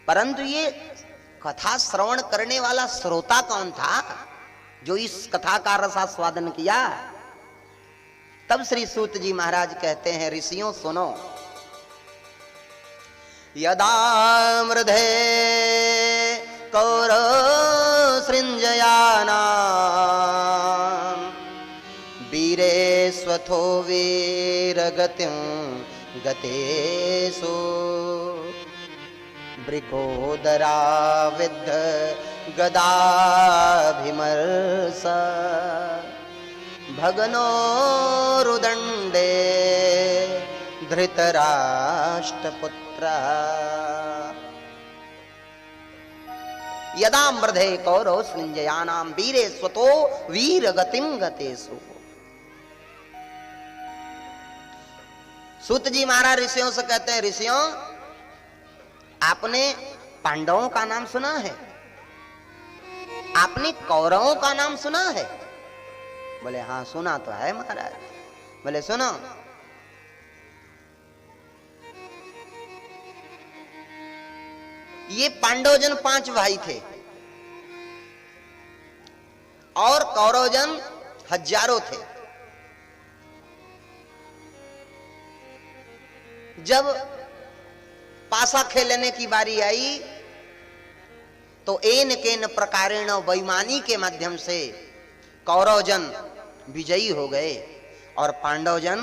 परंतु ये कथा श्रवण करने वाला श्रोता कौन था जो इस कथा का रसास्वादन किया? तब श्री सूत जी महाराज कहते हैं, ऋषियों सुनो, यदा मृधे कौरव सृंजयाना वीरे स्वथो वीरगतिं गतेषु वृकोदरा विद्ध गदाभिमर्श भगनोरुदण्डे धृतराष्ट्रपुत्र। यदा मृधे कौरव सृंजयानां वीरे स्वतो वीरगतिं गतेषु। सूत जी महाराज ऋषियों से कहते हैं, ऋषियों आपने पांडवों का नाम सुना है? आपने कौरवों का नाम सुना है? बोले हाँ सुना तो है महाराज। बोले सुनो, ये पांडवजन 5 भाई थे और कौरवजन हजारों थे। जब पासा खेलने की बारी आई तो एन केन प्रकारेण बेईमानी के माध्यम से कौरवजन विजयी हो गए और पांडवजन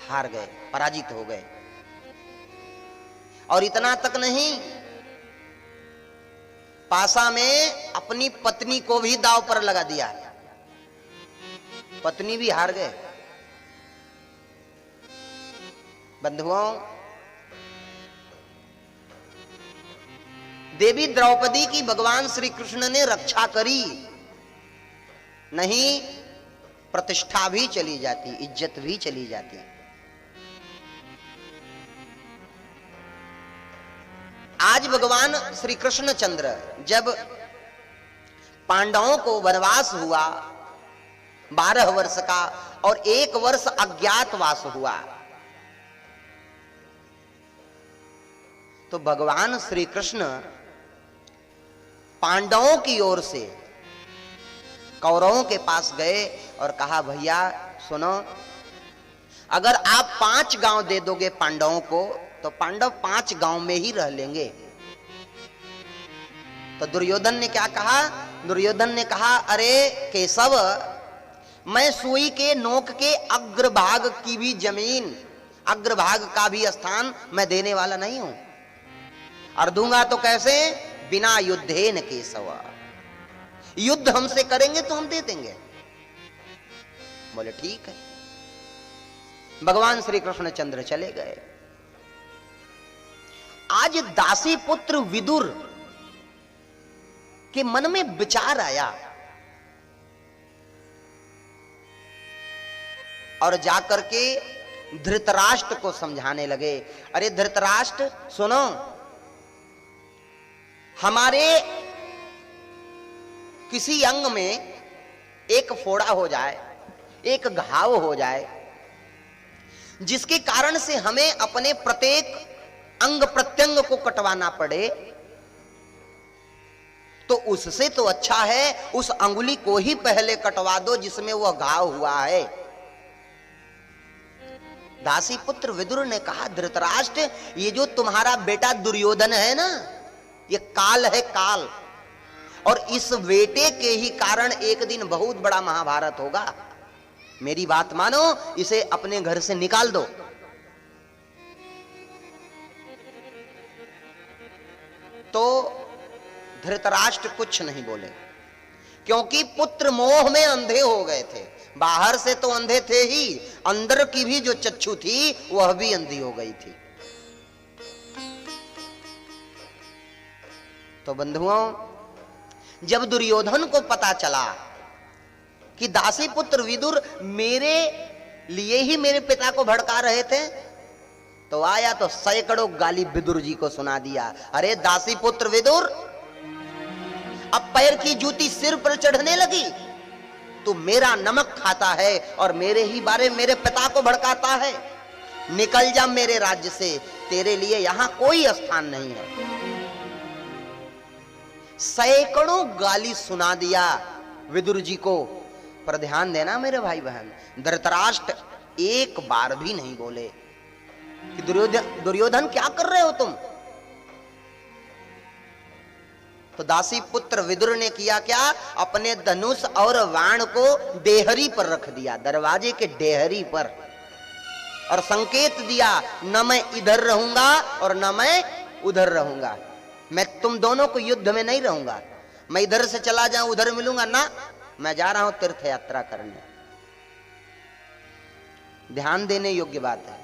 हार गए, पराजित हो गए। और इतना तक नहीं, पासा में अपनी पत्नी को भी दांव पर लगा दिया, पत्नी भी हार गए। बंधुओं, देवी द्रौपदी की भगवान श्री कृष्ण ने रक्षा करी, नहीं प्रतिष्ठा भी चली जाती, इज्जत भी चली जाती। आज भगवान श्री कृष्णचंद्र जब पांडवों को वनवास हुआ 12 वर्ष का और 1 वर्ष अज्ञातवास हुआ, तो भगवान श्री कृष्ण पांडवों की ओर से कौरवों के पास गए और कहा, भैया सुनो, अगर आप 5 गांव दे दोगे पांडवों को तो पांडव 5 गांव में ही रह लेंगे। तो दुर्योधन ने क्या कहा? दुर्योधन ने कहा, अरे केशव, मैं सुई के नोक के अग्रभाग की भी जमीन, अग्रभाग का भी स्थान मैं देने वाला नहीं हूं। और दूंगा तो कैसे? बिना युद्धेन केशव, युद्ध हमसे करेंगे तो हम दे देंगे। बोले ठीक है। भगवान श्री कृष्णचंद्र चले गए। आज दासी पुत्र विदुर के मन में विचार आया और जाकर के धृतराष्ट्र को समझाने लगे, अरे धृतराष्ट्र सुनो, हमारे किसी अंग में एक फोड़ा हो जाए, एक घाव हो जाए, जिसके कारण से हमें अपने प्रत्येक अंग प्रत्यंग को कटवाना पड़े, तो उससे तो अच्छा है उस अंगुली को ही पहले कटवा दो जिसमें वह घाव हुआ है। दासी पुत्र विदुर ने कहा, धृतराष्ट्र, ये जो तुम्हारा बेटा दुर्योधन है ना, ये काल है, काल, और इस बेटे के ही कारण एक दिन बहुत बड़ा महाभारत होगा। मेरी बात मानो, इसे अपने घर से निकाल दो। तो धृतराष्ट्र कुछ नहीं बोले, क्योंकि पुत्र मोह में अंधे हो गए थे। बाहर से तो अंधे थे ही, अंदर की भी जो चक्षु थी वह भी अंधी हो गई थी। तो बंधुओं, जब दुर्योधन को पता चला कि दासी पुत्र विदुर मेरे लिए ही मेरे पिता को भड़का रहे थे, तो आया तो सैकड़ों गाली विदुर जी को सुना दिया। अरे दासी पुत्र विदुर, अब पैर की जूती सिर पर चढ़ने लगी, तू मेरा नमक खाता है और मेरे ही बारे मेरे पिता को भड़काता है। निकल जा मेरे राज्य से, तेरे लिए यहां कोई स्थान नहीं है। सैकड़ों गाली सुना दिया विदुर जी को, पर ध्यान देना मेरे भाई बहन, धृतराष्ट्र एक बार भी नहीं बोले कि दुर्योधन क्या कर रहे हो तुम। तो दासी पुत्र विदुर ने किया क्या, अपने धनुष और बाण को डेहरी पर रख दिया, दरवाजे के डेहरी पर, और संकेत दिया न मैं इधर रहूंगा और न मैं उधर रहूंगा, मैं तुम दोनों को युद्ध में नहीं रहूंगा, मैं इधर से चला जाऊं उधर मिलूंगा ना, मैं जा रहा हूं तीर्थ यात्रा करने। ध्यान देने योग्य बात है।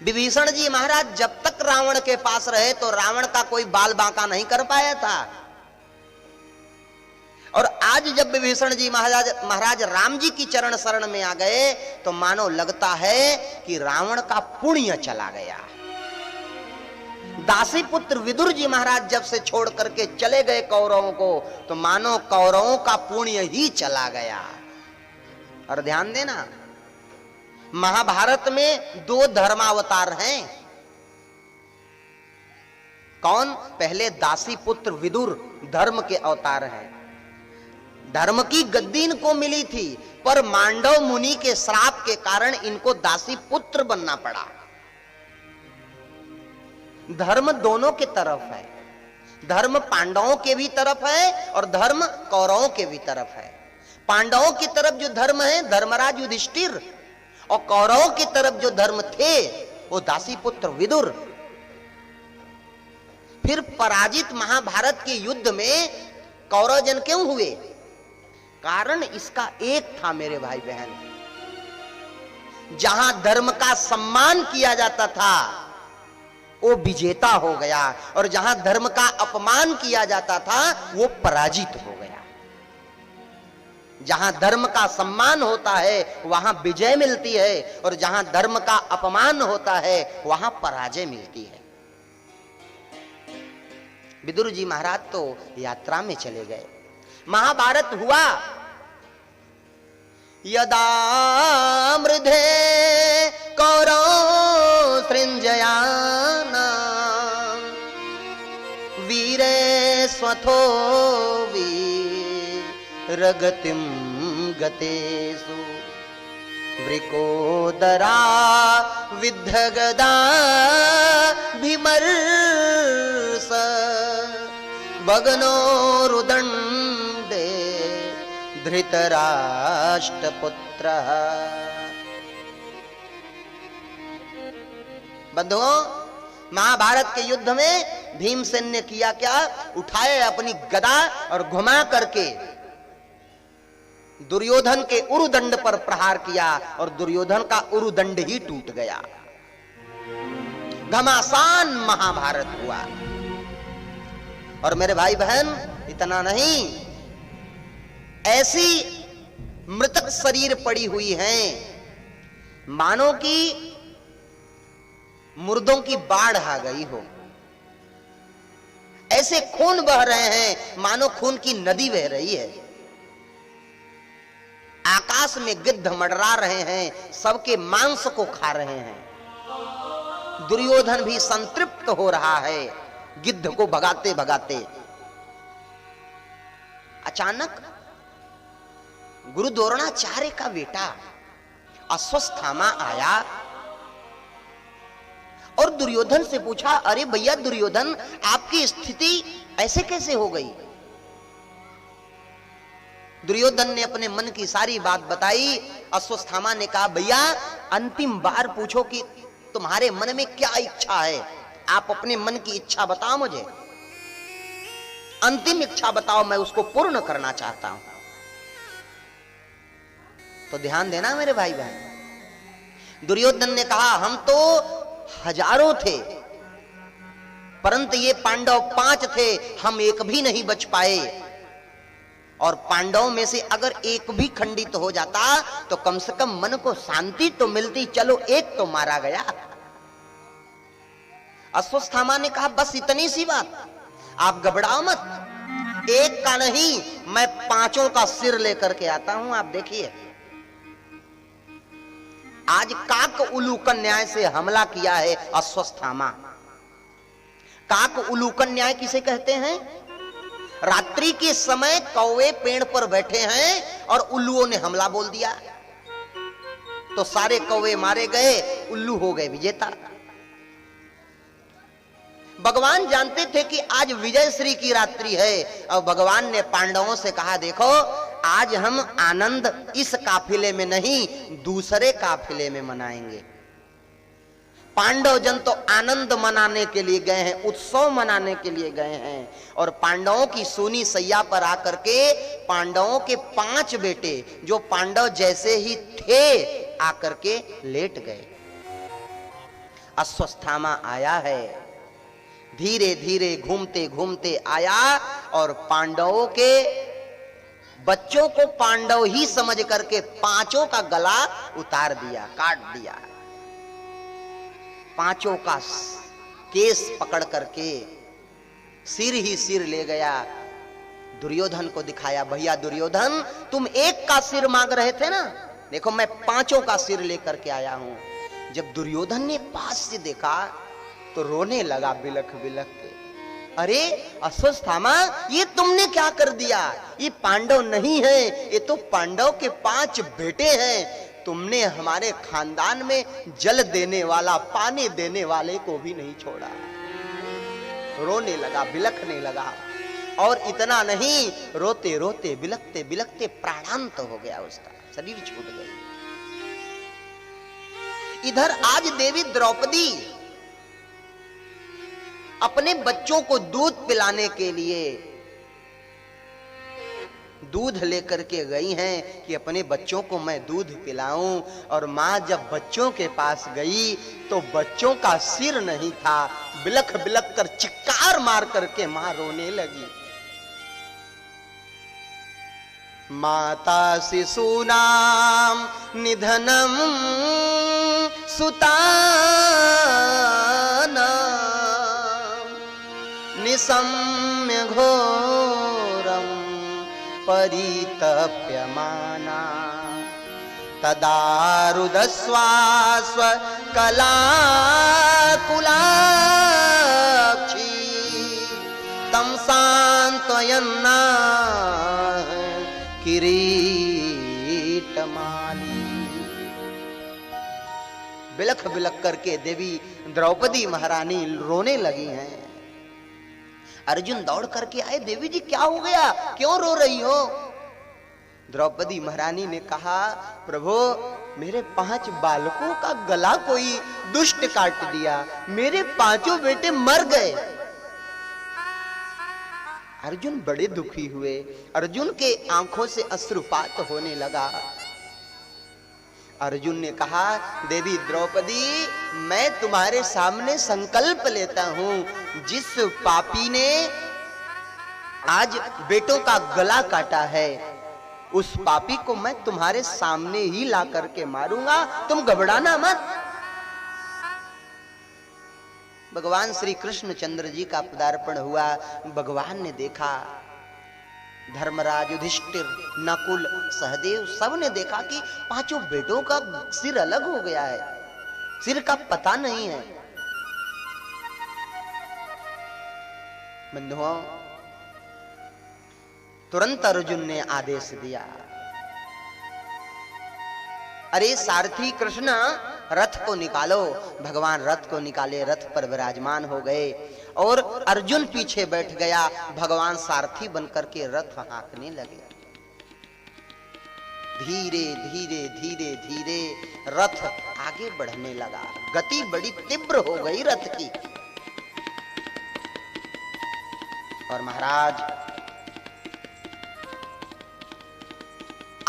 विभीषण जी महाराज जब तक रावण के पास रहे तो रावण का कोई बाल बांका नहीं कर पाया था, और आज जब विभीषण जी महाराज राम जी की चरण शरण में आ गए तो मानो लगता है कि रावण का पुण्य चला गया। दासी पुत्र विदुर जी महाराज जब से छोड़ करके चले गए कौरवों को तो मानो कौरवों का पुण्य ही चला गया। और ध्यान देना, महाभारत में 2 धर्मावतार हैं। कौन? पहले दासी पुत्र विदुर धर्म के अवतार हैं। धर्म की गद्दी इनको मिली थी, पर मांडव मुनि के श्राप के कारण इनको दासी पुत्र बनना पड़ा। धर्म दोनों के तरफ है, धर्म पांडवों के भी तरफ है और धर्म कौरवों के भी तरफ है। पांडवों की तरफ जो धर्म है धर्मराज युधिष्ठिर, और कौरवों की तरफ जो धर्म थे वो दासी पुत्र विदुर। फिर पराजित महाभारत के युद्ध में कौरव जन क्यों हुए? कारण इसका एक था मेरे भाई बहन, जहां धर्म का सम्मान किया जाता था वो विजेता हो गया, और जहां धर्म का अपमान किया जाता था वो पराजित हो गया। जहां धर्म का सम्मान होता है वहां विजय मिलती है, और जहां धर्म का अपमान होता है वहां पराजय मिलती है। विदुर जी महाराज तो यात्रा में चले गए। महाभारत हुआ, यदा मृधे कौरव सृंजयाना वीरे स्वथो वीरगतिम गतेषु वृकोदरा विद्धगदा भीमर्ष भगनो रुदंडे धृतराष्ट्रपुत्रः। बंधुओं, महाभारत के युद्ध में भीमसेन ने किया क्या? उठाए अपनी गदा और घुमा करके दुर्योधन के उरुदंड पर प्रहार किया, और दुर्योधन का उरुदंड ही टूट गया। घमासान महाभारत हुआ। और मेरे भाई बहन, इतना नहीं, ऐसी मृतक शरीर पड़ी हुई हैं मानो कि मुर्दों की बाढ़ आ गई हो। ऐसे खून बह रहे हैं मानो खून की नदी बह रही है। आकाश में गिद्ध मंडरा रहे हैं, सबके मांस को खा रहे हैं। दुर्योधन भी संतृप्त हो रहा है गिद्ध को भगाते भगाते। अचानक गुरु द्रोणाचार्य का बेटा अश्वत्थामा आया और दुर्योधन से पूछा, अरे भैया दुर्योधन, आपकी स्थिति ऐसे कैसे हो गई? दुर्योधन ने अपने मन की सारी बात बताई। अश्वत्थामा ने कहा, भैया अंतिम बार पूछो कि तुम्हारे मन में क्या इच्छा है, आप अपने मन की इच्छा बताओ, मुझे अंतिम इच्छा बताओ, मैं उसको पूर्ण करना चाहता हूं। तो ध्यान देना मेरे भाई बहन, दुर्योधन ने कहा, हम तो हजारों थे परंतु ये पांडव 5 थे, हम एक भी नहीं बच पाए, और पांडवों में से अगर एक भी खंडित हो जाता तो कम से कम मन को शांति तो मिलती, चलो एक तो मारा गया। अश्वत्थामा ने कहा, बस इतनी सी बात, आप घबराओ मत, एक का नहीं मैं 5 का सिर लेकर के आता हूं। आप देखिए, आज काक उलूकन न्याय से हमला किया है अश्वत्थामा। काक उलूकन न्याय किसे कहते हैं? रात्रि के समय कौवे पेड़ पर बैठे हैं और उल्लुओं ने हमला बोल दिया, तो सारे कौवे मारे गए, उल्लू हो गए विजेता। भगवान जानते थे कि आज विजय श्री की रात्रि है, और भगवान ने पांडवों से कहा, देखो आज हम आनंद इस काफिले में नहीं, दूसरे काफिले में मनाएंगे। पांडव जन तो आनंद मनाने के लिए गए हैं, उत्सव मनाने के लिए गए हैं, और पांडवों की सोनी सैया पर आकर के पांडवों के 5 बेटे जो पांडव जैसे ही थे आकर के लेट गए। अश्वत्थामा आया है, धीरे धीरे घूमते घूमते आया और पांडवों के बच्चों को पांडव ही समझ करके 5 का गला उतार दिया, काट दिया। 5 का केस पकड़ करके सिर ही सिर ले गया, दुर्योधन को दिखाया, भैया दुर्योधन तुम एक का सिर मांग रहे थे ना, देखो मैं 5 का सिर लेकर के आया हूं। जब दुर्योधन ने पास से देखा तो रोने लगा बिलख बिलख के, अरे अश्वत्थामा ये तुमने क्या कर दिया, ये पांडव नहीं है, ये तो पांडव के 5 बेटे हैं, तुमने हमारे खानदान में जल देने वाला, पानी देने वाले को भी नहीं छोड़ा। रोने लगा, बिलखने लगा, और इतना नहीं, रोते रोते बिलखते बिलखते प्राणांत हो गया, उसका शरीर छूट गया। इधर आज देवी द्रौपदी अपने बच्चों को दूध पिलाने के लिए दूध लेकर के गई हैं कि अपने बच्चों को मैं दूध पिलाऊं, और मां जब बच्चों के पास गई तो बच्चों का सिर नहीं था, बिलख बिलख कर चिक्कार मार करके मां रोने लगी। माता शिशूनाम निधनम सुतानाम निशम्य घोरम परितप्यमाना तदारुदस्वास्व कलाकुलाक्षी तम सांत्वयन्ना किरीटमाली। बिलख बिलख करके देवी द्रौपदी महारानी रोने लगी हैं। अर्जुन दौड़ करके आए, देवी जी क्या हो गया, क्यों रो रही हो? द्रौपदी महारानी ने कहा, प्रभु मेरे 5 बालकों का गला कोई दुष्ट काट दिया, मेरे 5 बेटे मर गए। अर्जुन बड़े दुखी हुए, अर्जुन के आंखों से अश्रुपात होने लगा। अर्जुन ने कहा, देवी द्रौपदी मैं तुम्हारे सामने संकल्प लेता हूं, जिस पापी ने आज बेटों का गला काटा है उस पापी को मैं तुम्हारे सामने ही ला करके मारूंगा, तुम घबराना मत। भगवान श्री कृष्णचंद्र जी का पदार्पण हुआ, भगवान ने देखा, धर्मराज, युधिष्ठिर, नकुल, सहदेव सब ने देखा कि 5 बेटों का सिर अलग हो गया है, सिर का पता नहीं है। बंधुओं, तुरंत अर्जुन ने आदेश दिया, अरे सारथी कृष्ण रथ को निकालो। भगवान रथ को निकाले, रथ पर विराजमान हो गए और अर्जुन पीछे बैठ गया, भगवान सारथी बनकर के रथ हाँकने लगे। धीरे धीरे धीरे धीरे रथ आगे बढ़ने लगा, गति बड़ी तीव्र हो गई रथ की। और महाराज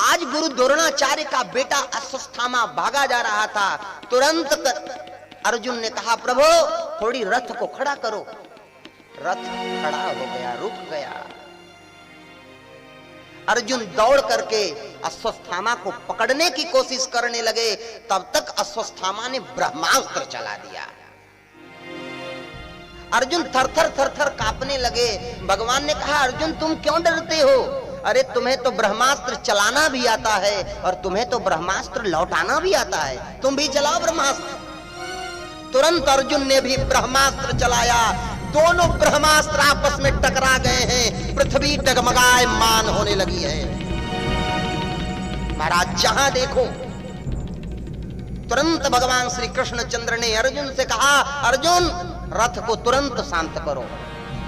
आज गुरु द्रोणाचार्य का बेटा अश्वत्थामा भागा जा रहा था, तुरंत अर्जुन ने कहा, प्रभु थोड़ी रथ को खड़ा करो। रथ खड़ा हो गया, रुक गया। अर्जुन दौड़ करके अश्वत्थामा को पकड़ने की कोशिश करने लगे, तब तक अश्वत्थामा ने ब्रह्मास्त्र चला दिया। अर्जुन थरथर थरथर कांपने लगे। भगवान ने कहा, अर्जुन तुम क्यों डरते हो? अरे तुम्हें तो ब्रह्मास्त्र चलाना भी आता है और तुम्हें तो ब्रह्मास्त्र लौटाना भी आता है, तुम भी चलाओ ब्रह्मास्त्र। तुरंत अर्जुन ने भी ब्रह्मास्त्र चलाया, दोनों ब्रह्मास्त्र आपस में टकरा गए हैं, पृथ्वी डगमगायमान होने लगी है। महाराज जहां देखो तुरंत भगवान श्री कृष्णचंद्र ने अर्जुन से कहा, अर्जुन रथ को तुरंत शांत करो,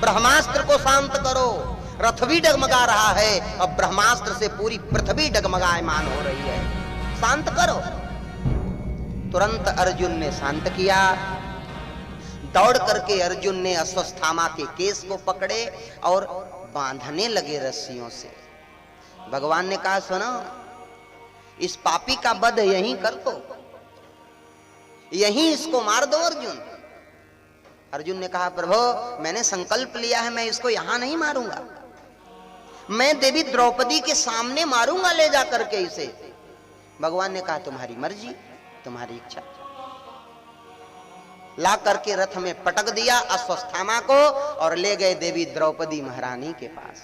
ब्रह्मास्त्र को शांत करो। रथ भी डगमगा रहा है, अब ब्रह्मास्त्र से पूरी पृथ्वी डगमगायमान हो रही है, शांत करो। तुरंत अर्जुन ने शांत किया। दौड़ करके अर्जुन ने अश्वत्थामा के केस को पकड़े और बांधने लगे रस्सियों से। भगवान ने कहा, सुनो, इस पापी का वध यहीं कर दो, यहीं इसको मार दो। अर्जुन ने कहा, प्रभु मैंने संकल्प लिया है, मैं इसको यहां नहीं मारूंगा, मैं देवी द्रौपदी के सामने मारूंगा ले जा करके इसे। भगवान ने कहा, तुम्हारी मर्जी, तुम्हारी इच्छा। ला करके रथ में पटक दिया अश्वत्थामा को और ले गए देवी द्रौपदी महारानी के पास।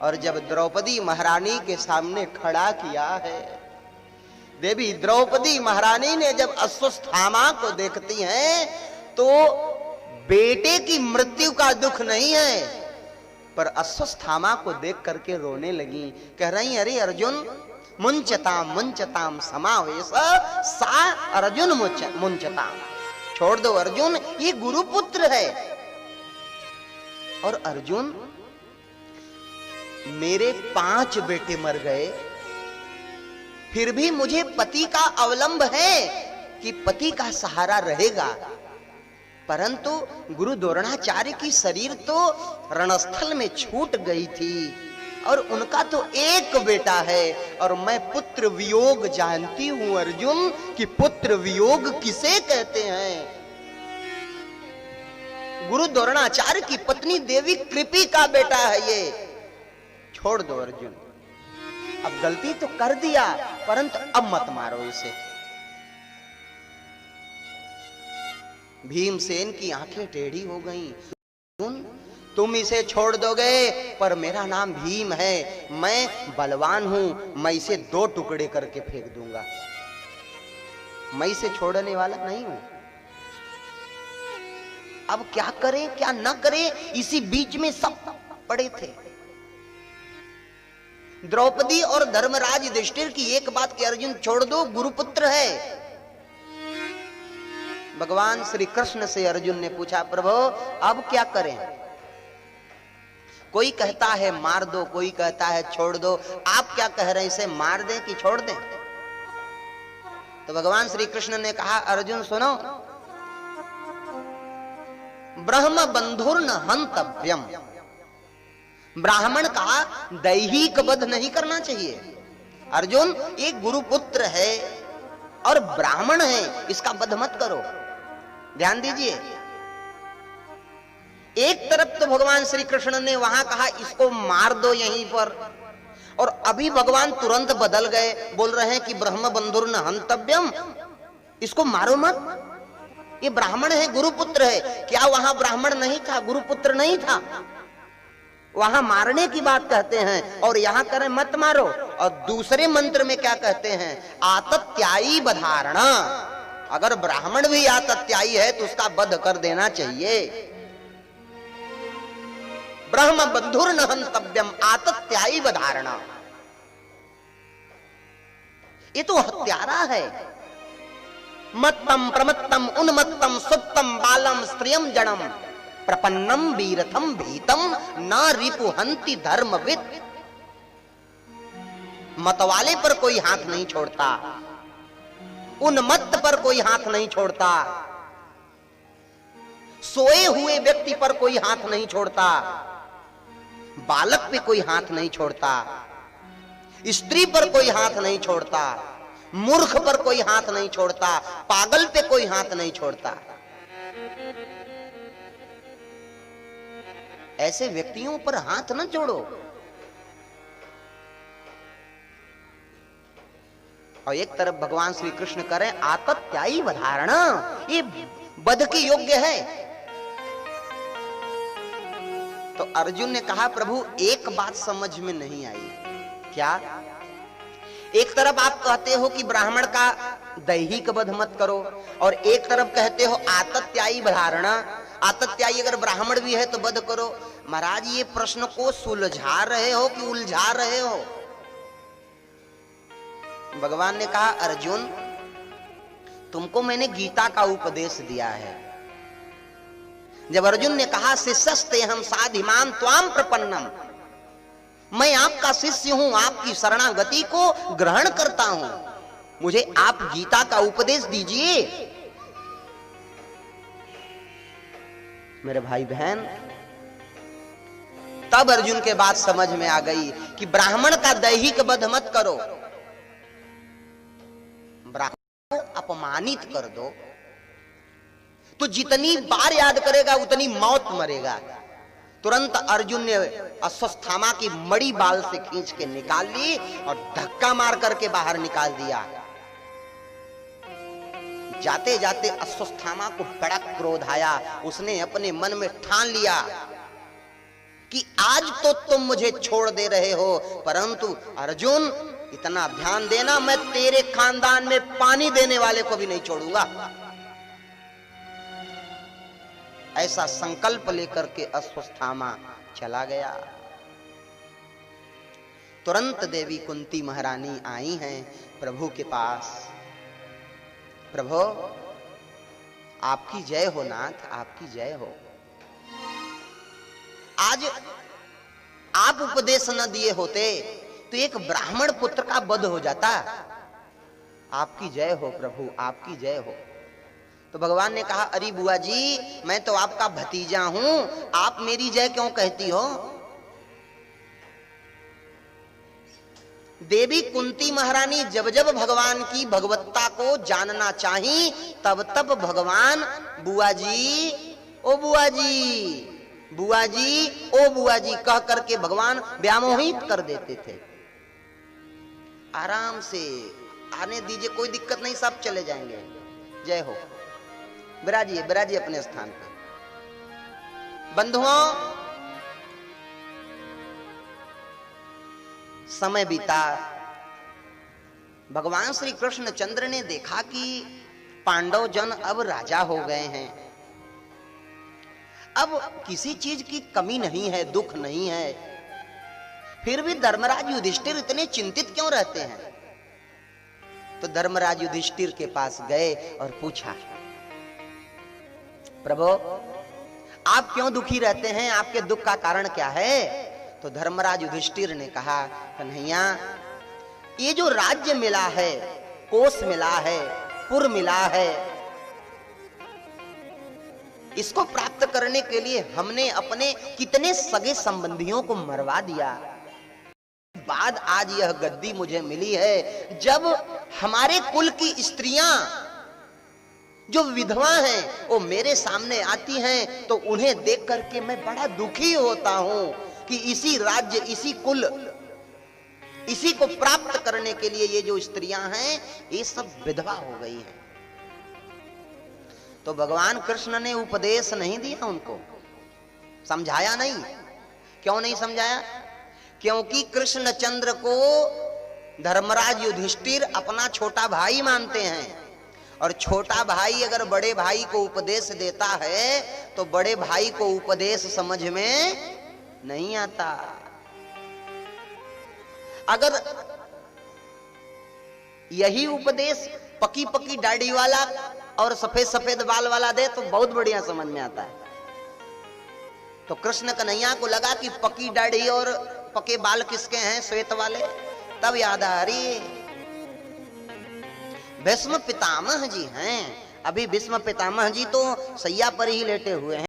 और जब द्रौपदी महारानी के सामने खड़ा किया है, देवी द्रौपदी महारानी ने जब अश्वत्थामा को देखती हैं तो बेटे की मृत्यु का दुख नहीं है, पर अश्वत्थामा को देख करके रोने लगी। कह रही, अरे अर्जुन, मुंचताम मुंचताम समावेश सा अर्जुन मुंचताम, छोड़ दो अर्जुन, ये गुरुपुत्र है। और अर्जुन, मेरे 5 बेटे मर गए, फिर भी मुझे पति का अवलंब है कि पति का सहारा रहेगा, परंतु गुरु द्रोणाचार्य की शरीर तो रणस्थल में छूट गई थी और उनका तो एक बेटा है, और मैं पुत्र वियोग जानती हूं अर्जुन कि पुत्र वियोग किसे कहते हैं। गुरु द्रोणाचार्य की पत्नी देवी कृपी का बेटा है ये, छोड़ दो अर्जुन, अब गलती तो कर दिया, परंतु अब मत मारो इसे। भीमसेन की आंखें टेढ़ी हो गईं। तुम इसे छोड़ दोगे, पर मेरा नाम भीम है, मैं बलवान हूं, मैं इसे 2 टुकड़े करके फेंक दूंगा, मैं इसे छोड़ने वाला नहीं हूं। अब क्या करें क्या न करें, इसी बीच में सब पड़े थे। द्रौपदी और धर्मराज युधिष्ठिर की एक बात कि अर्जुन छोड़ दो, गुरुपुत्र है। भगवान श्री कृष्ण से अर्जुन ने पूछा, प्रभु अब क्या करें? कोई कहता है मार दो, कोई कहता है छोड़ दो, आप क्या कह रहे हैं, इसे मार दें कि छोड़ दें? तो भगवान श्री कृष्ण ने कहा, अर्जुन सुनो, ब्रह्म बंधुर्न हंतव्यम, ब्राह्मण का दैहिक वध नहीं करना चाहिए। अर्जुन, एक गुरुपुत्र है और ब्राह्मण है, इसका वध मत करो। ध्यान दीजिए, एक तरफ तो भगवान श्री कृष्ण ने वहां कहा इसको मार दो यहीं पर, और अभी भगवान तुरंत बदल गए, बोल रहे हैं कि ब्रह्म बंधुर्न हंतव्यम, इसको मारो मत, ये ब्राह्मण है, गुरुपुत्र है। क्या वहां ब्राह्मण नहीं था, गुरुपुत्र नहीं था? वहां मारने की बात कहते हैं और यहां करें मत मारो। और दूसरे मंत्र में क्या कहते हैं, आतत्यायी बधारणा, अगर ब्राह्मण भी आतत्यायी है तो उसका वध कर देना चाहिए। ब्रह्म बंधुर्न हंतव्यम आतत्यायी बधारणा, ये तो हत्यारा है। मत्तम प्रमत्तम उन्मत्तम सुप्तम बालम स्त्रियम जड़म प्रपन्नम वीरथम भीतम न रिपुहंति धर्मविद। मतवाले पर कोई हाथ नहीं छोड़ता, उन्मत्त पर कोई हाथ नहीं छोड़ता, सोए हुए व्यक्ति पर कोई हाथ नहीं छोड़ता, बालक पे कोई हाथ नहीं छोड़ता, स्त्री पर कोई हाथ नहीं छोड़ता, मूर्ख पर कोई हाथ नहीं छोड़ता, पागल पे कोई हाथ नहीं छोड़ता। ऐसे व्यक्तियों पर हाथ न जोड़ो। और एक तरफ भगवान श्री कृष्ण करें आतत्यायी बधारणा, ये वध के योग्य है। तो अर्जुन ने कहा, प्रभु एक बात समझ में नहीं आई। क्या? एक तरफ आप कहते हो कि ब्राह्मण का दैहिक वध मत करो, और एक तरफ कहते हो आतत्यायी बधारणा। आतत्यायी अगर ब्राह्मण भी है तो वध करो। महाराज ये प्रश्न को सुलझा रहे हो कि उलझा रहे हो? भगवान ने कहा अर्जुन तुमको मैंने गीता का उपदेश दिया है। जब अर्जुन ने कहा शिष्यस्ते हम साधिमान त्वाम प्रपन्नम, मैं आपका शिष्य हूं, आपकी शरणागति को ग्रहण करता हूं, मुझे आप गीता का उपदेश दीजिए। मेरे भाई बहन, तब अर्जुन के बात समझ में आ गई कि ब्राह्मण का दैहिक वध मत करो, ब्राह्मण को अपमानित कर दो तो जितनी बार याद करेगा उतनी मौत मरेगा। तुरंत अर्जुन ने अश्वत्थामा की मड़ी बाल से खींच के निकाल ली और धक्का मार करके बाहर निकाल दिया। जाते जाते अश्वत्थामा को बड़ा क्रोध आया। उसने अपने मन में ठान लिया कि आज तो तुम मुझे छोड़ दे रहे हो, परंतु अर्जुन इतना ध्यान देना, मैं तेरे खानदान में पानी देने वाले को भी नहीं छोड़ूंगा। ऐसा संकल्प लेकर के अश्वत्थामा चला गया। तुरंत देवी कुंती महारानी आई हैं प्रभु के पास। प्रभु आपकी जय हो नाथ, आपकी जय हो। आज आप उपदेश न दिए होते तो एक ब्राह्मण पुत्र का वध हो जाता। आपकी जय हो प्रभु, आपकी जय हो। तो भगवान ने कहा अरे बुआ जी, मैं तो आपका भतीजा हूं, आप मेरी जय क्यों कहती हो? देवी कुंती महारानी जब जब भगवान की भगवत्ता को जानना चाही तब तब भगवान बुआ जी, ओ बुआ जी, बुआ जी, ओ बुआ जी कह करके भगवान व्यामोहित कर देते थे। आराम से आने दीजिए, कोई दिक्कत नहीं, सब चले जाएंगे। जय हो, विराजिए विराजिए अपने स्थान पर। बंधुओं, समय बीता। भगवान श्री कृष्ण चंद्र ने देखा कि पांडव जन अब राजा हो गए हैं, अब किसी चीज की कमी नहीं है, दुख नहीं है, फिर भी धर्मराज युधिष्ठिर इतने चिंतित क्यों रहते हैं? तो धर्मराज युधिष्ठिर के पास गए और पूछा प्रभु आप क्यों दुखी रहते हैं, आपके दुख का कारण क्या है? तो धर्मराज युधिष्ठिर ने कहा कन्हैया, ये जो राज्य मिला है, कोष मिला है, पुर मिला है, इसको प्राप्त करने के लिए हमने अपने कितने सगे संबंधियों को मरवा दिया। बाद आज यह गद्दी मुझे मिली है। जब हमारे कुल की स्त्रियां जो विधवा हैं वो मेरे सामने आती हैं तो उन्हें देख करके मैं बड़ा दुखी होता हूं कि इसी राज्य, इसी कुल, इसी को प्राप्त करने के लिए ये जो स्त्रियां हैं ये सब विधवा हो गई हैं। तो भगवान कृष्ण ने उपदेश नहीं दिया, उनको समझाया नहीं। क्यों नहीं समझाया? क्योंकि कृष्णचंद्र को धर्मराज युधिष्ठिर अपना छोटा भाई मानते हैं, और छोटा भाई अगर बड़े भाई को उपदेश देता है तो बड़े भाई को उपदेश समझ में नहीं आता। अगर यही उपदेश पकी पकी दाढ़ी वाला और सफेद सफेद बाल वाला दे तो बहुत बढ़िया समझ में आता है। तो कृष्ण कन्हैया को लगा कि पकी दाढ़ी और पके बाल किसके हैं, श्वेत वाले। तब याद आ रही भीष्म पितामह जी हैं। अभी भीष्म पितामह जी तो सैया पर ही लेटे हुए हैं।